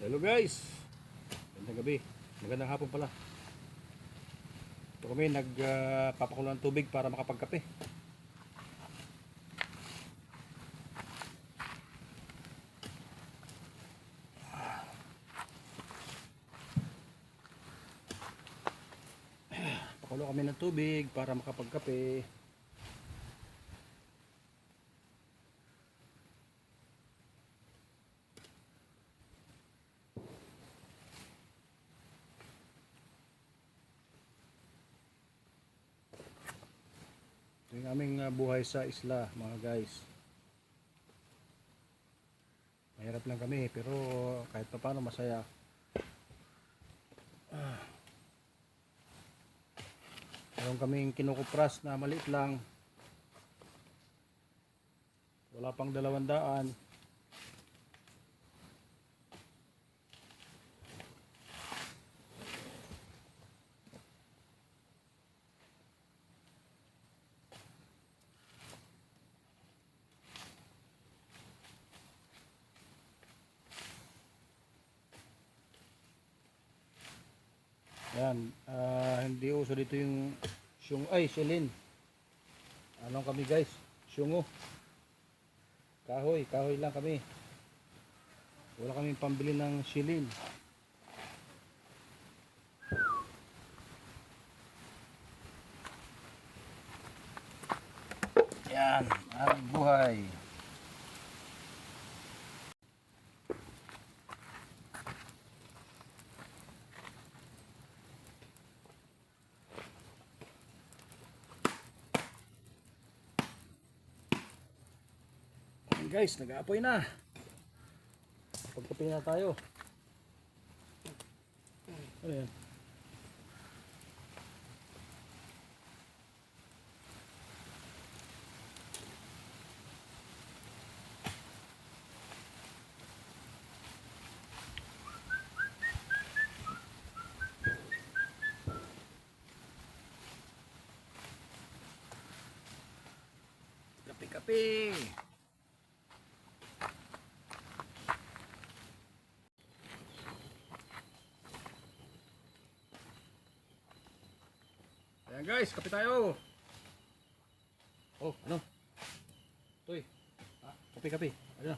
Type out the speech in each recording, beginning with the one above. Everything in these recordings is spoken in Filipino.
Hello guys, magandang gabi, magandang hapon pala. Ito kami nagpapakulo ng tubig para makapagkape. Pakulo kami ng tubig para makapagkape. Ito yung aming buhay sa isla mga guys. Mahirap lang kami pero kahit pa paano masaya. Meron kaming kinukupras na maliit lang. Wala pang 200. Ayan, hindi uso dito yung silin. Anong kami guys? Syungo. Kahoy lang kami. Wala kaming pambili ng silin. Yan, ang buhay. Ayan guys, nag-aapoy na. Pagkape na tayo. Ayan. Kape-kape. Ayan guys, kape tayo. Oh, ano? Toy. Kape-kape. Ano?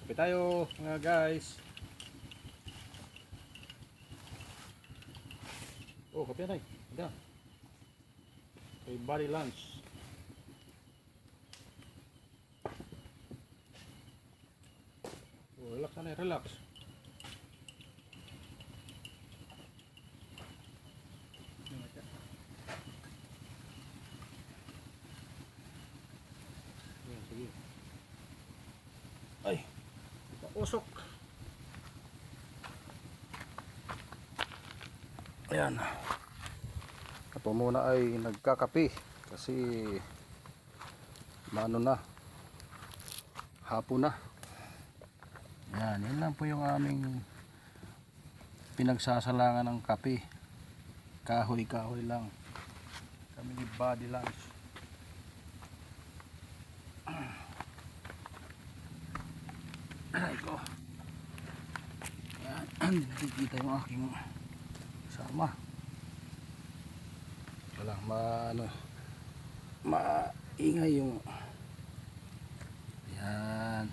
Kape tayo, mga guys. Oh, kape na. Ada. Okay, body lunch. Oh, relax na, relax. Ayan, sige. Ay, usok. Ayan. Ako muna ay nagkakape kasi maano na, hapon na. Yan lang po yung aming pinagsasalangan ng kape. Kahoy lang. Kami ni body lunch. Aray ko. Yan, hindi kita yung aking sama. Wala, maingay yung yan.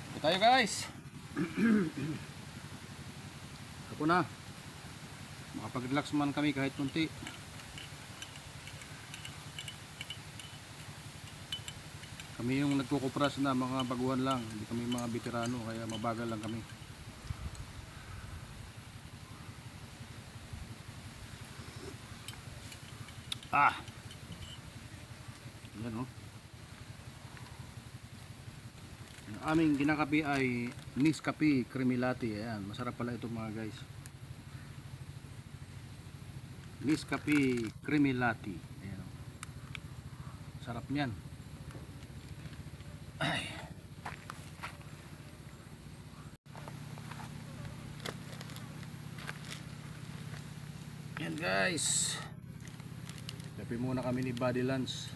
Ito tayo guys. Ako na. Makapag-relax man kami kahit kunti. Kami yung nagkukupras na mga baguhan lang. Hindi kami mga veterano kaya mabagal lang kami. Yan o. Ang aming ginakape ay Nescafe Creamy Latte. Ayan, masarap pala ito mga guys. Nescafe Creamy Latte. Ayan, oh. Sarap niyan. Ay. Yan guys. Kape muna kami ni Buddy Lance.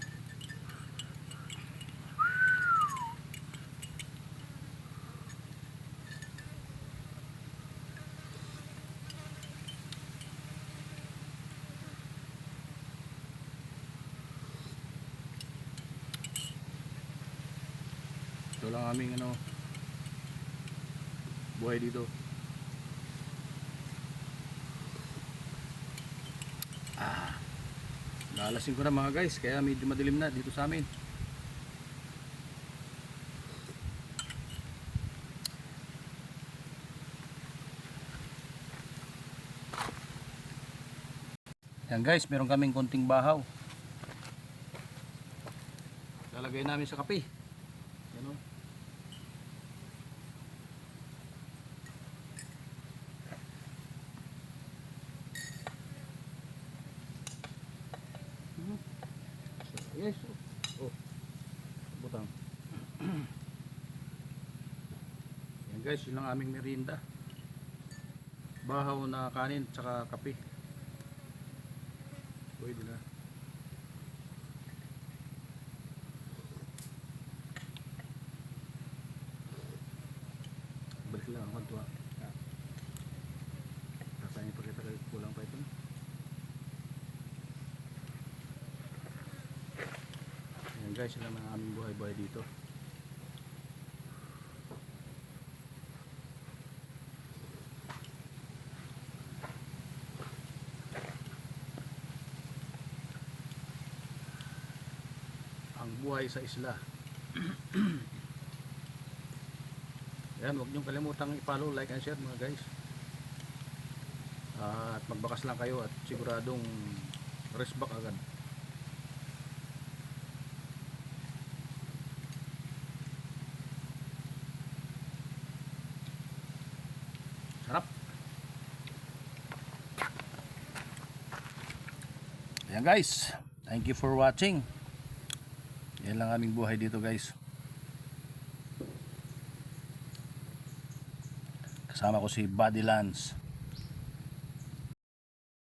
Ito lang aming buhay dito. Lalasin ko na mga guys, kaya medyo madilim na dito sa amin. Yan guys, meron kaming konting bahaw. Lalagay namin sa kape. Yan o. Yes. Oh. Butang. Yan guys, yun lang aming merienda. Bahaw na kanin tsaka kape. Pwede na. Balik lang ako tuwa. Kasayin pa kita kulang pa ito. Yan guys, yun lang ang aming buhay-buhay dito. Ang buhay sa isla. Yan, huwag niyong kalimutang i-follow, like and share mga guys. At magbakas lang kayo at siguradong rest back agad. Sarap. Ayan guys, thank you for watching. Yan lang aming buhay dito guys. Kasama ko si Buddy Lance.